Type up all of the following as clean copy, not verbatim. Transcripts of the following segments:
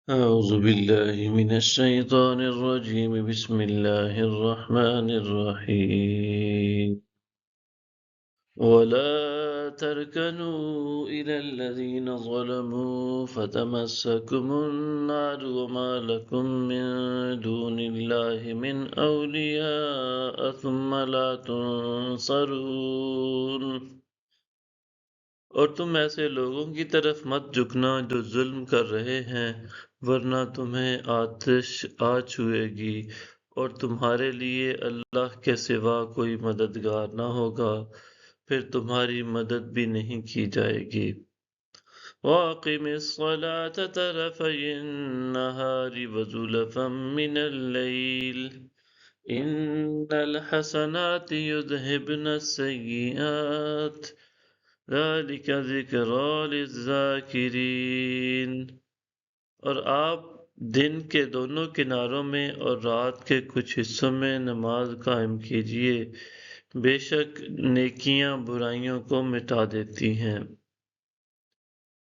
أعوذ بالله من الشيطان الرجيم بسم الله الرحمن الرحيم ولا تركنوا إلى الذين ظلموا فتمسكم النار وما لكم من دون الله من أولياء ثم لا تنصرون اور تم ایسے لوگوں کی طرف مت جھکنا جو ظلم کر رہے ہیں، ورنہ تمہیں آتش آ چھوئے گی اور تمہارے لیے اللہ کے سوا کوئی مددگار نہ ہوگا، پھر تمہاری مدد بھی نہیں کی جائے گی۔ وَأَقِمِ الصَّلَاةَ طَرَفَيِ النَّهَارِ وَزُلَفًا مِّنَ اللَّيْلِ إِنَّ الْحَسَنَاتِ يُذْهِبْنَ السَّيِّئَاتِ ذَلِكَ ذِكْرَىٰ لِلذَّاكِرِينَ۔ اور آپ دن کے دونوں کناروں میں اور رات کے کچھ حصوں میں نماز قائم کیجیے، بے شک نیکیاں برائیوں کو مٹا دیتی ہیں۔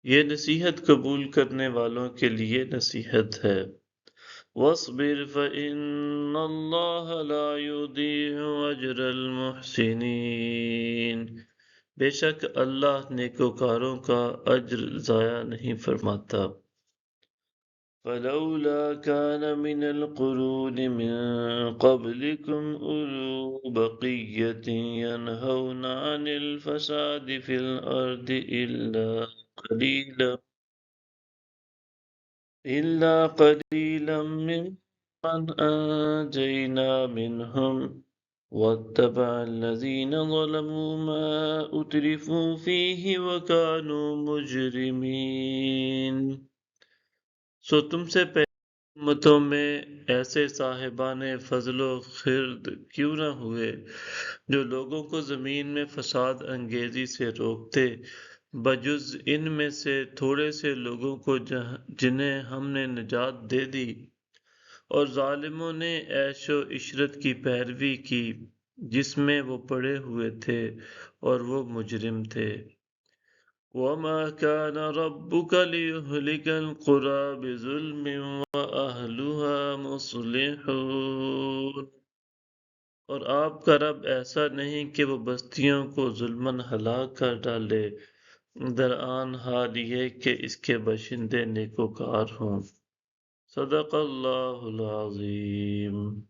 یہ نصیحت قبول کرنے والوں کے لیے نصیحت ہے۔ وَاصْبِرْ فَإِنَّ اللَّهَ لَا يُضِيعُ أَجْرَ الْمُحْسِنِينَ۔ بے شک اللہ نیکوکاروں کا اجر ضائع نہیں فرماتا۔ فَلَوْلَا كَانَ مِنَ الْقُرُونِ مِن قَبْلِكُمْ أُولُو بَقِيَّةٍ يَنْهَوْنَ عَنِ الْفَسَادِ فِي الْأَرْضِ إِلَّا قَلِيلًا مِّمَّنْ أَنجَيْنَا مِنْهُمْ وَاتَّبَعَ الَّذِينَ ظَلَمُوا مَا أُتْرِفُوا فِيهِ وَكَانُوا مُجْرِمِينَ۔ سو تم سے پہلے امتوں میں ایسے صاحبان فضل و خرد کیوں نہ ہوئے جو لوگوں کو زمین میں فساد انگیزی سے روکتے، بجز ان میں سے تھوڑے سے لوگوں کو جنہیں ہم نے نجات دے دی، اور ظالموں نے عیش و عشرت کی پیروی کی جس میں وہ پڑے ہوئے تھے اور وہ مجرم تھے۔ وَمَا كَانَ رَبُّكَ لِيُهْلِكَ الْقُرَىٰ بِظُلْمٍ وَأَهْلُهَا مُصْلِحُونَ۔ اور آپ کا رب ایسا نہیں کہ وہ بستیوں کو ظلماً ہلاک کر ڈالے، درآن حال یہ کہ اس کے باشندے نیکوکار ہوں۔ صدق اللہ العظیم۔